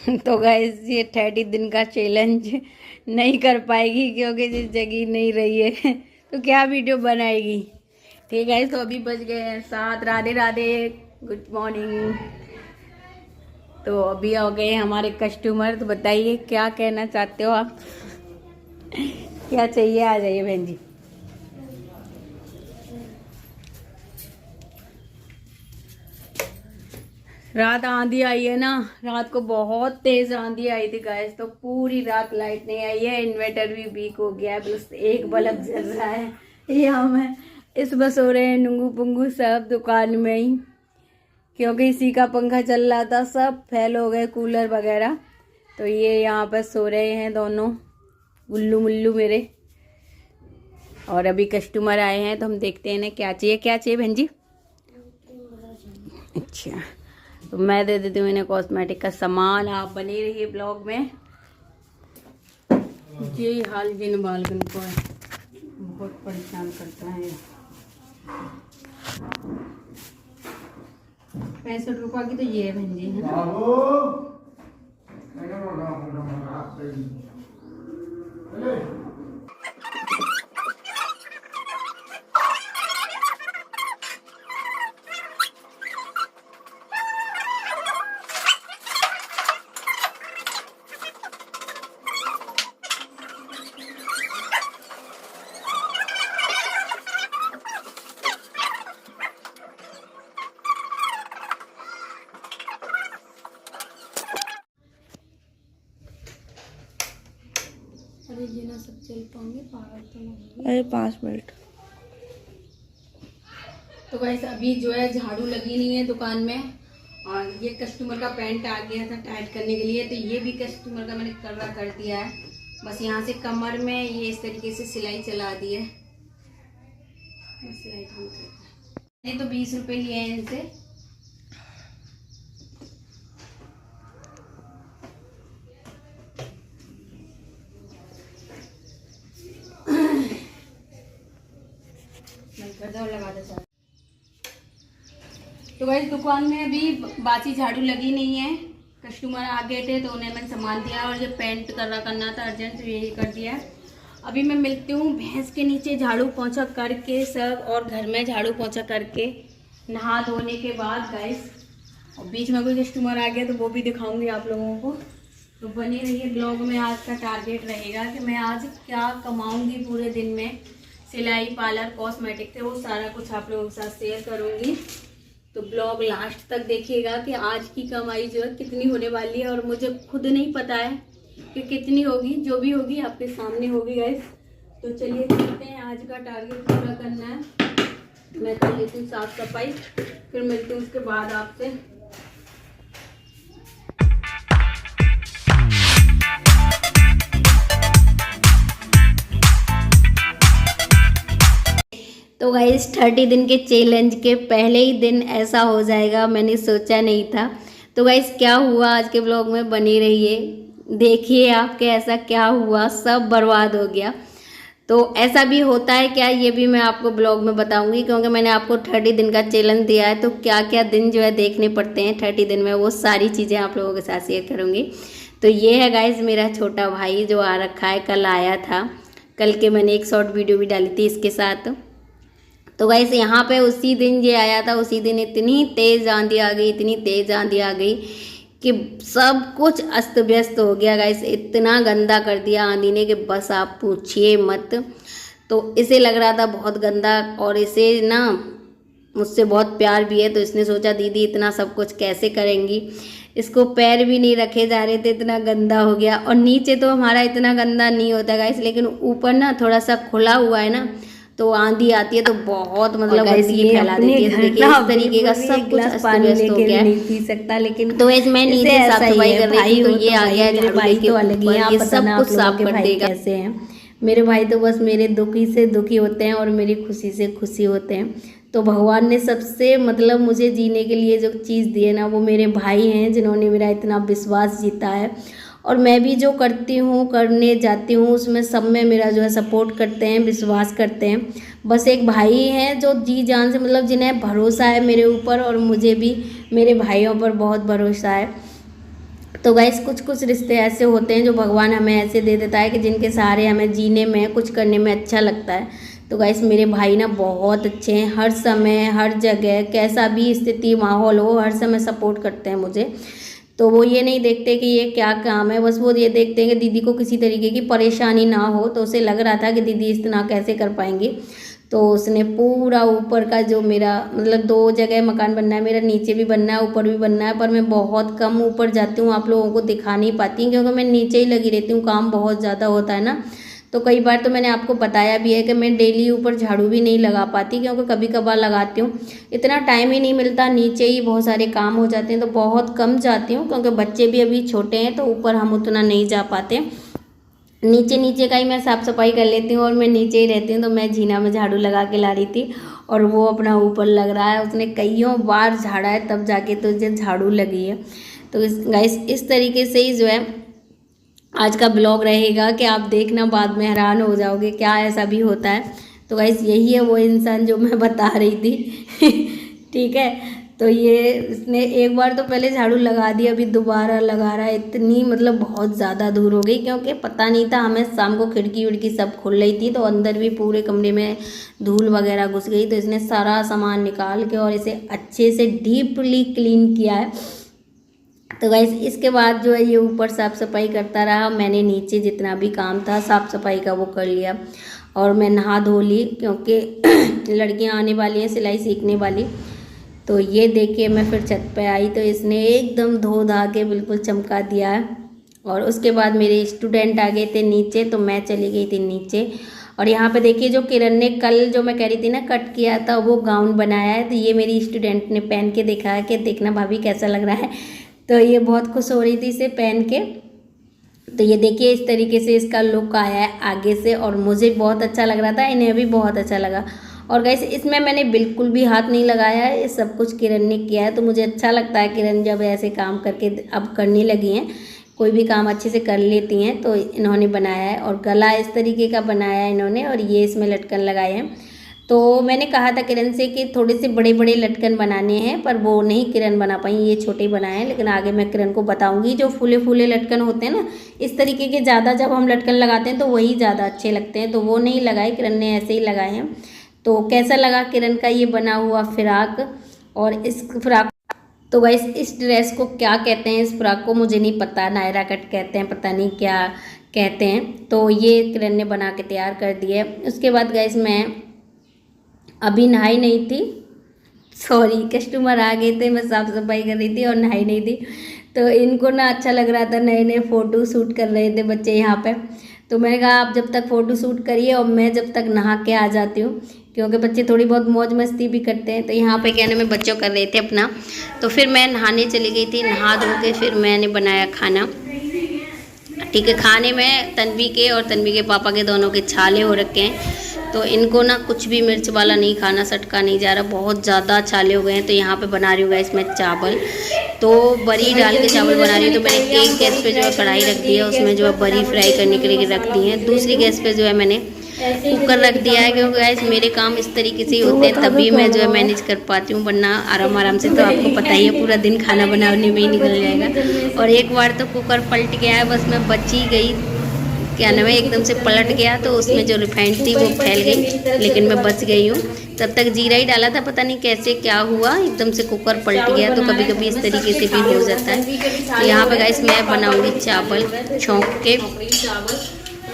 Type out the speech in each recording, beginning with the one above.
तो गाइस ये 30 दिन का चैलेंज नहीं कर पाएगी क्योंकि जिस जगह नहीं रही है तो क्या वीडियो बनाएगी। ठीक है, तो अभी बज गए हैं 7। Radhe Radhe, good morning. तो अभी आ गए हमारे कस्टमर। तो बताइए क्या कहना चाहते हो आप, क्या चाहिए? आ जाइए बहन जी। रात आंधी आई है ना, रात को बहुत तेज आंधी आई थी गाइस, तो पूरी रात लाइट नहीं आई है। इन्वर्टर भी वीक हो गया है, बस एक बल्ब जल रहा है। ये हम इस बस हो रहे हैं नंगू पुंगू सब दुकान में ही, क्योंकि इसी का पंखा चल रहा था, सब फेल हो गए कूलर वगैरह। तो ये यहाँ पर सो रहे हैं दोनों गुल्लू मुल्लू मेरे। और अभी कस्टमर आए हैं तो हम देखते हैं ना क्या चाहिए। क्या चाहिए बहन जी? अच्छा, तो मैं दे देती हूँ इन्हें कॉस्मेटिक का सामान। आप बने रहिए ब्लॉग में। ये हाल जिन बालकन को है, बहुत परेशान करता है। 65 रुपये की तो ये है बहन जी, है ना? अरे ये ना सब चल पाएंगे, पागल तो नहीं। अरे 5 मिनट। तो वैसे अभी जो है झाड़ू लगी नहीं है दुकान में। और ये कस्टमर का पैंट आ गया था टाइट करने के लिए, तो ये भी कस्टमर का मैंने कर दिया है। बस यहाँ से कमर में ये इस तरीके से सिलाई चला दी है। बस सिलाई काम करता है। ये तो 20 रुपये लिए हैं इनसे। लगा दो सर। तो वैसे दुकान में अभी बासी झाड़ू लगी नहीं है। कस्टमर आ गए थे तो उन्हें मैंने सामान दिया, और ये पेंट करना था अर्जेंट, तो यही कर दिया। अभी मैं मिलती हूँ भैंस के नीचे झाड़ू पोंछा करके सब, और घर में झाड़ू पोंछा करके नहा धोने के बाद गाइस। और बीच में कोई कस्टमर आ गया तो वो भी दिखाऊंगी आप लोगों को। तो बने रहिए ब्लॉग में। आज का टारगेट रहेगा कि मैं आज क्या कमाऊँगी पूरे दिन में। सिलाई, पार्लर, कॉस्मेटिक थे, वो सारा कुछ आप लोगों के साथ शेयर करूँगी। तो ब्लॉग लास्ट तक देखिएगा कि आज की कमाई जो है कितनी होने वाली है, और मुझे खुद नहीं पता है कि कितनी होगी। जो भी होगी आपके सामने होगी गाइस। तो चलिए चलते हैं, आज का टारगेट पूरा करना है। मैं कर लेती हूँ साफ सफाई, फिर मिलती हूँ उसके बाद आपसे। तो गाइस 30 दिन के चैलेंज के पहले ही दिन ऐसा हो जाएगा, मैंने सोचा नहीं था। तो गाइस क्या हुआ आज के ब्लॉग में बने रहिए, देखिए आपके ऐसा क्या हुआ, सब बर्बाद हो गया। तो ऐसा भी होता है क्या, ये भी मैं आपको ब्लॉग में बताऊंगी, क्योंकि मैंने आपको 30 दिन का चैलेंज दिया है। तो क्या क्या दिन जो है देखने पड़ते हैं 30 दिन में, वो सारी चीज़ें आप लोगों के साथ शेयर करूँगी। तो ये है गाइस मेरा छोटा भाई जो आ रखा है, कल आया था। कल के मैंने एक शॉर्ट वीडियो भी डाली थी इसके साथ। तो गाइस यहाँ पे उसी दिन ये आया था, उसी दिन इतनी तेज़ आंधी आ गई, इतनी तेज़ आंधी आ गई कि सब कुछ अस्त व्यस्त हो गया गाइस। इतना गंदा कर दिया आंधी ने कि बस आप पूछिए मत। तो इसे लग रहा था बहुत गंदा, और इसे ना मुझसे बहुत प्यार भी है। तो इसने सोचा दीदी इतना सब कुछ कैसे करेंगी, इसको पैर भी नहीं रखे जा रहे थे, इतना गंदा हो गया। और नीचे तो हमारा इतना गंदा नहीं होता गाइस, लेकिन ऊपर ना थोड़ा सा खुला हुआ है ना, तो आंधी आती है तो बहुत मतलब गंदगी फैला देती है। देखिए इस तरीके का सब कुछ अस्त व्यस्त हो गया नहीं पी सकता, लेकिन तो वैसे मैं नीचे साफ सफाई कर रही थी, तो ये आ गया मेरे भाई तो अलग ही है। आप ये पता सब ना कुछ आप लोगों साफ के कर भाई देगा। कैसे हैं। मेरे भाई तो बस मेरे दुखी से दुखी होते हैं और मेरी खुशी से खुशी होते हैं। तो भगवान ने सबसे मतलब मुझे जीने के लिए जो चीज़ दी है ना, वो मेरे भाई हैं, जिन्होंने मेरा इतना विश्वास जीता है। और मैं भी जो करती हूँ, करने जाती हूँ, उसमें सब में मेरा जो है सपोर्ट करते हैं, विश्वास करते हैं। बस एक भाई हैं जो जी जान से मतलब जिन्हें भरोसा है मेरे ऊपर, और मुझे भी मेरे भाइयों पर बहुत भरोसा है। तो गाइस कुछ कुछ रिश्ते ऐसे होते हैं जो भगवान हमें ऐसे दे देता है कि जिनके सहारे हमें जीने में कुछ करने में अच्छा लगता है। तो गाइस मेरे भाई ना बहुत अच्छे हैं, हर समय हर जगह कैसा भी स्थिति माहौल हो हर समय सपोर्ट करते हैं मुझे। तो वो ये नहीं देखते कि ये क्या काम है, बस वो ये देखते हैं कि दीदी को किसी तरीके की परेशानी ना हो। तो उसे लग रहा था कि दीदी इतना कैसे कर पाएंगी, तो उसने पूरा ऊपर का जो मेरा मतलब 2 जगह मकान बनना है मेरा, नीचे भी बनना है ऊपर भी बनना है, पर मैं बहुत कम ऊपर जाती हूँ, आप लोगों को दिखा नहीं पाती क्योंकि मैं नीचे ही लगी रहती हूँ, काम बहुत ज़्यादा होता है ना। तो कई बार तो मैंने आपको बताया भी है कि मैं डेली ऊपर झाड़ू भी नहीं लगा पाती क्योंकि कभी कभार लगाती हूँ, इतना टाइम ही नहीं मिलता, नीचे ही बहुत सारे काम हो जाते हैं तो बहुत कम जाती हूँ क्योंकि बच्चे भी अभी छोटे हैं तो ऊपर हम उतना नहीं जा पाते। नीचे नीचे का ही मैं साफ़ सफाई कर लेती हूँ और मैं नीचे ही रहती हूँ। तो मैं जीना में झाड़ू लगा के ला रही थी और वो अपना ऊपर लग रहा है, उसने कईयों बार झाड़ा है तब जाके तो उसे झाड़ू लगी है। तो गाइस इस तरीके से ही जो है आज का ब्लॉग रहेगा कि आप देखना बाद में हैरान हो जाओगे क्या ऐसा भी होता है। तो गाइस यही है वो इंसान जो मैं बता रही थी ठीक है। तो ये इसने एक बार तो पहले झाड़ू लगा दिया, अभी दोबारा लगा रहा है, इतनी मतलब बहुत ज़्यादा दूर हो गई क्योंकि पता नहीं था हमें, शाम को खिड़की विड़की सब खुल रही थी तो अंदर भी पूरे कमरे में धूल वगैरह घुस गई। तो इसने सारा सामान निकाल के और इसे अच्छे से डीपली क्लीन किया है। तो गाइस इसके बाद जो है ये ऊपर साफ़ सफाई करता रहा, मैंने नीचे जितना भी काम था साफ़ सफाई का वो कर लिया और मैं नहा धो ली क्योंकि लड़कियां आने वाली हैं सिलाई सीखने वाली। तो ये देखिए मैं फिर छत पे आई तो इसने एकदम धो धा के बिल्कुल चमका दिया है। और उसके बाद मेरे स्टूडेंट आ गए थे नीचे तो मैं चली गई थी नीचे। और यहाँ पे देखिए जो किरण ने कल जो मैं कह रही थी ना कट किया था वो गाउन बनाया है, तो ये मेरी स्टूडेंट ने पहन के दिखाया कि देखना भाभी कैसा लग रहा है। तो ये बहुत खुश हो रही थी इसे पहन के। तो ये देखिए इस तरीके से इसका लुक आया है आगे से और मुझे बहुत अच्छा लग रहा था, इन्हें भी बहुत अच्छा लगा। और गाइस इसमें मैंने बिल्कुल भी हाथ नहीं लगाया है, ये सब कुछ किरण ने किया है। तो मुझे अच्छा लगता है किरण जब ऐसे काम करके अब करने लगी हैं, कोई भी काम अच्छे से कर लेती हैं, तो इन्होंने बनाया है। और गला इस तरीके का बनाया है इन्होंने और ये इसमें लटकन लगाए हैं। तो मैंने कहा था किरण से कि थोड़े से बड़े बड़े लटकन बनाने हैं, पर वो नहीं किरण बना पाई, ये छोटे बनाए हैं। लेकिन आगे मैं किरण को बताऊंगी जो फूले फूले लटकन होते हैं ना, इस तरीके के ज़्यादा जब हम लटकन लगाते हैं तो वही ज़्यादा अच्छे लगते हैं। तो वो नहीं लगाए, किरण ने ऐसे ही लगाए हैं। तो कैसा लगा किरण का ये बना हुआ फ्रॉक और इस फ्रॉक, तो गाइस इस ड्रेस को क्या कहते हैं, इस फ्रॉक को मुझे नहीं पता, नायरा कट कहते हैं, पता नहीं क्या कहते हैं। तो ये किरण ने बना के तैयार कर दिए। उसके बाद गाइस मैं अभी नहाई नहीं थी, सॉरी कस्टमर आ गए थे, मैं साफ़ सफाई कर रही थी और नहाई नहीं थी। तो इनको ना अच्छा लग रहा था, नए नए फ़ोटो शूट कर रहे थे बच्चे यहाँ पे। तो मैंने कहा आप जब तक फ़ोटो शूट करिए और मैं जब तक नहा के आ जाती हूँ, क्योंकि बच्चे थोड़ी बहुत मौज मस्ती भी करते हैं। तो यहाँ पे कहने में बच्चों कर रहे थे अपना, तो फिर मैं नहाने चली गई थी। नहा धो के फिर मैंने बनाया खाना। ठीक है, खाने में तन्वी के और तन्वी के पापा के दोनों के छाले हो रखे हैं, तो इनको ना कुछ भी मिर्च वाला नहीं खाना, सटका नहीं जा रहा, बहुत ज़्यादा छाले हो गए हैं। तो यहाँ पे बना रही हूँ गाइस मैं चावल, तो बड़ी डाल के चावल बना रही हूँ। तो मैंने एक गैस पे जो है कढ़ाई रख दी है, उसमें जो है बड़ी फ्राई करने के लिए रख दी है। दूसरी गैस पे जो है मैंने कुकर रख दिया है, क्योंकि गाइस मेरे काम इस तरीके से ही होते हैं, तभी मैं जो है मैनेज कर पाती हूँ, वरना आराम आराम से तो आपको पता ही है पूरा दिन खाना बनाने में ही निकल जाएगा। और एक बार तो कुकर पलट गया है, बस मैं बची गई, क्या नाम है, एकदम से पलट गया तो उसमें जो रिफाइंड थी वो फैल गई, लेकिन मैं बच गई हूँ। तब तक जीरा ही डाला था, पता नहीं कैसे क्या हुआ, एकदम से कुकर पलट गया। तो कभी कभी इस तरीके से भी हो जाता है। तो यहाँ पे गाइस मैं बनाऊंगी चावल छौंक के।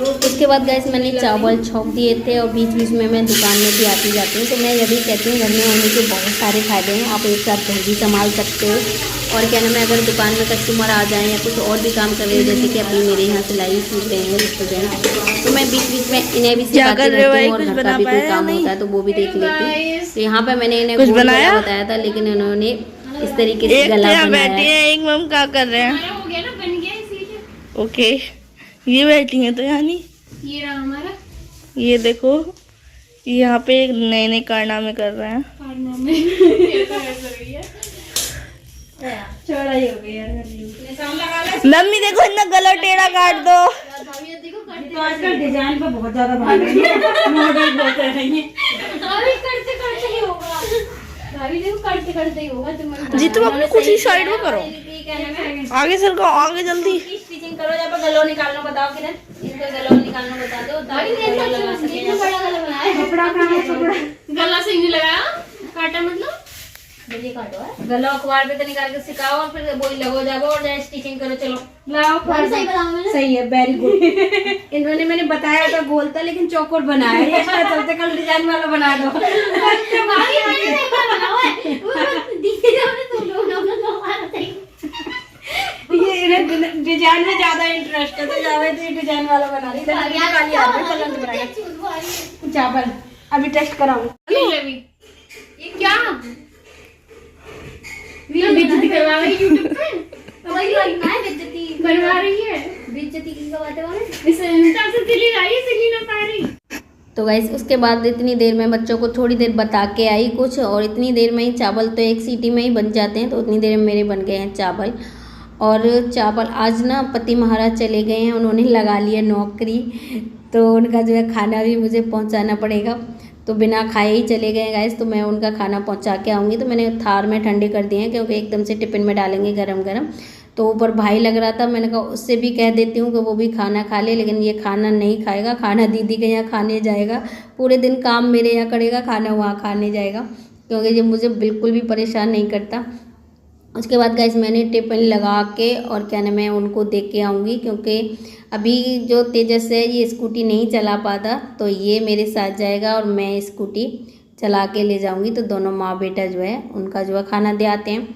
उसके बाद गैस मैंने चावल छौंक दिए थे और बीच बीच में मैं दुकान में भी आती जाती हूँ। तो मैं यही कहती हूँ घर में होने के बहुत सारे फ़ायदे हैं, आप एक साथ घर भी संभाल सकते हो। और क्या नाम है, अगर दुकान में कस्टमर आ जाएँ या कुछ और भी काम कर रहे हो, जैसे कि अभी मेरे यहाँ सिलाई सीख रहे हैं स्टूडेंट, तो मैं बीच बीच में इन्हें भी सिखाती रहती हूँ और घर का भी कोई काम होता है तो वो भी देख लेती हूँ। तो यहाँ पर मैंने इन्हें कुछ बताया था, लेकिन इन्होंने इस तरीके से गला बनाया है। एक मम क्या कर रहे हैं, ओके ये बैठी है। तो यानी ये रहा हमारा, ये देखो यहाँ पे नए नए कारनामे कर रहे हैं। मम्मी देखो इतना गला टेढ़ा काट दो। आजकल डिजाइन पे बहुत ज्यादा भाग रही है, मॉडल बहुत रही है। अभी करते करते ही होगा भाभी, देखो करते करते ही होगा। जी तुम अपनी कुछ ही साइड में करो। क्या नाम है, आगे सर को आगे जल्दी। स्टिचिंग करो। जब गलो निकालना बताओ किरण, इसको गलो निकालना बता दो ताकि गला लगा सके। कपड़ा कहाँ है, कपड़ा गला सही नहीं लगाया, काटा मतलब ये काटो है गला अखबार पे तो निकाल के सिखाओ और फिर वही लगो जाओ और जाए स्टिचिंग करो। चलो लाओ, सही बताऊं मैंने? सही है, वेरी गुड। इन्होंने मैंने बताया था गोल था लेकिन चौकोर बनाया है। इसका चलते कल डिजाइन वाला बना दो। ये इन्हें डिजाइन में ज्यादा इंटरेस्ट है तो जावे तो डिजाइन वाला बना रही है। चावल अभी टेस्ट कराऊंगा। ये क्या बेइज्जती करवा रही है यूट्यूब पे, बेइज्जती करवा रही है। बेइज्जती की बातें हो रही। इसे इंसान से दिल्ली आई, सिली ना पा रही। तो गाइस उसके बाद इतनी देर में बच्चों को थोड़ी देर बता के आई कुछ, और इतनी देर में ही चावल तो एक सीटी में ही बन जाते हैं, तो उतनी देर में मेरे बन गए हैं चावल। और चावल आज ना पति महाराज चले गए हैं, उन्होंने लगा लिया नौकरी, तो उनका जो है खाना भी मुझे पहुंचाना पड़ेगा, तो बिना खाए ही चले गए गाइस। तो मैं उनका खाना पहुंचा के आऊँगी। तो मैंने थार में ठंडे कर दिए हैं क्योंकि एकदम से टिफिन में डालेंगे गरम गरम। तो ऊपर भाई लग रहा था, मैंने कहा उससे भी कह देती हूँ कि वो भी खाना खा ले, लेकिन ये खाना नहीं खाएगा, खाना दीदी के यहाँ खाने जाएगा, पूरे दिन काम मेरे यहाँ करेगा, खाना वहाँ खाने जाएगा, क्योंकि ये मुझे बिल्कुल भी परेशान नहीं करता। उसके बाद गाइस मैंने टिफिन लगा के और क्या नाम है उनको दे के आऊँगी, क्योंकि अभी जो तेजस है ये स्कूटी नहीं चला पाता, तो ये मेरे साथ जाएगा और मैं स्कूटी चला के ले जाऊँगी। तो दोनों माँ बेटा जो है उनका जो है खाना दे आते हैं।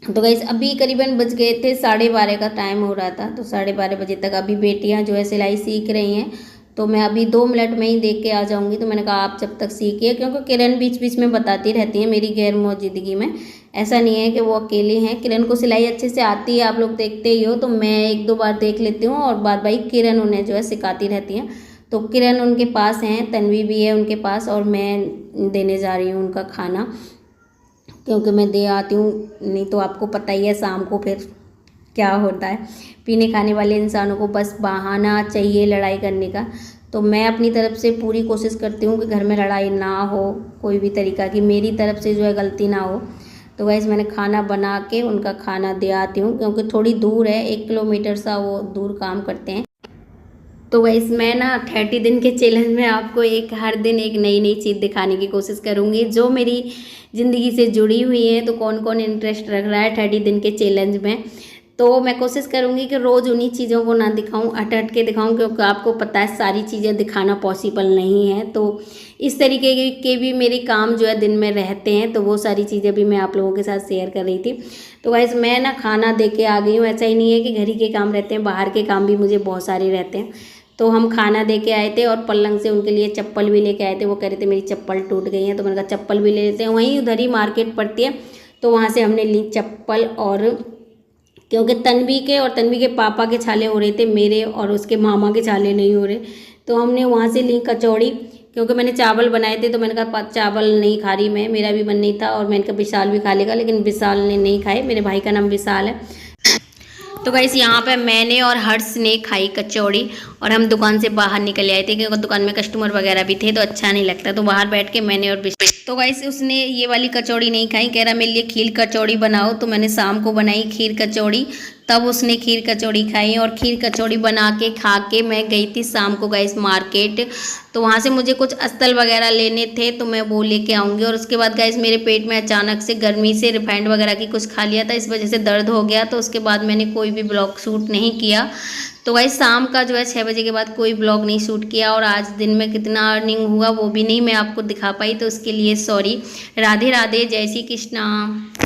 तो गाइस अभी करीबन बज गए थे 12:30 का टाइम हो रहा था, तो 12:30 बजे तक अभी बेटियां जो है सिलाई सीख रही हैं, तो मैं अभी 2 मिनट में ही देख के आ जाऊंगी। तो मैंने कहा आप जब तक सीखिए, क्योंकि किरण बीच बीच में बताती रहती है मेरी गैर मौजूदगी में, ऐसा नहीं है कि वो अकेले हैं। किरण को सिलाई अच्छे से आती है, आप लोग देखते ही हो, तो मैं 1-2 बार देख लेती हूँ और बाद भाई किरण उन्हें जो है सिखाती रहती हैं। तो किरण उनके पास हैं, तन्वी भी है उनके पास, और मैं देने जा रही हूँ उनका खाना, क्योंकि मैं दे आती हूँ, नहीं तो आपको पता ही है शाम को फिर क्या होता है, पीने खाने वाले इंसानों को बस बहाना चाहिए लड़ाई करने का। तो मैं अपनी तरफ से पूरी कोशिश करती हूँ कि घर में लड़ाई ना हो, कोई भी तरीका की मेरी तरफ से जो है गलती ना हो। तो गाइस मैंने खाना बना के उनका खाना दे आती हूँ, क्योंकि थोड़ी दूर है, 1 किलोमीटर सा वो दूर काम करते हैं। तो गाइस मैं ना 30 दिन के चैलेंज में आपको हर दिन एक नई नई चीज़ दिखाने की कोशिश करूँगी जो मेरी ज़िंदगी से जुड़ी हुई है। तो कौन कौन इंटरेस्ट रख रहा है 30 दिन के चैलेंज में, तो मैं कोशिश करूँगी कि रोज़ उन्हीं चीज़ों को ना दिखाऊं, हट के दिखाऊं, क्योंकि आपको पता है सारी चीज़ें दिखाना पॉसिबल नहीं है। तो इस तरीके के भी मेरे काम जो है दिन में रहते हैं, तो वो सारी चीज़ें भी मैं आप लोगों के साथ शेयर कर रही थी। तो गाइस मैं ना खाना दे के आ गई हूँ। ऐसा ही नहीं है कि घर ही के काम रहते हैं, बाहर के काम भी मुझे बहुत सारे रहते हैं। तो हम खाना दे के आए थे और पलंग से उनके लिए चप्पल भी लेके आए थे। वो कह रहे थे मेरी चप्पल टूट गई है, तो मैंने कहा चप्पल भी ले लेते हैं, वहीं उधर ही मार्केट पड़ती है, तो वहाँ से हमने ली चप्पल। और क्योंकि तन्वी के पापा के छाले हो रहे थे, मेरे और उसके मामा के छाले नहीं हो रहे, तो हमने वहाँ से ली कचौड़ी। क्योंकि मैंने चावल बनाए थे, तो मैंने कहा चावल नहीं खा रही मैं, मेरा भी मन नहीं था, और मैंने कहा विशाल भी खा लेगा, लेकिन विशाल ने नहीं खाए, मेरे भाई का नाम विशाल है। तो गाइस यहाँ पे मैंने और हर्ष ने खाई कचौड़ी, और हम दुकान से बाहर निकल आए थे, क्योंकि दुकान में कस्टमर वगैरह भी थे, तो अच्छा नहीं लगता, तो बाहर बैठ के मैंने और तो गाइस उसने ये वाली कचौड़ी नहीं खाई, कह रहा मेरे लिए खीर कचौड़ी बनाओ, तो मैंने शाम को बनाई खीर कचौड़ी, तब उसने खीर कचौड़ी खाई। और खीर कचौड़ी बना के खा के मैं गई थी शाम को गाइस मार्केट, तो वहाँ से मुझे कुछ अस्तर वगैरह लेने थे, तो मैं वो लेके आऊँगी। और उसके बाद गाइस मेरे पेट में अचानक से गर्मी से रिफाइंड वगैरह की कुछ खा लिया था, इस वजह से दर्द हो गया, तो उसके बाद मैंने कोई भी ब्लॉग शूट नहीं किया। तो गाइस शाम का जो है 6 बजे के बाद कोई ब्लॉग नहीं शूट किया, और आज दिन में कितना अर्निंग हुआ वो भी नहीं मैं आपको दिखा पाई, तो उसके लिए सॉरी। राधे राधे, जय श्री कृष्णा।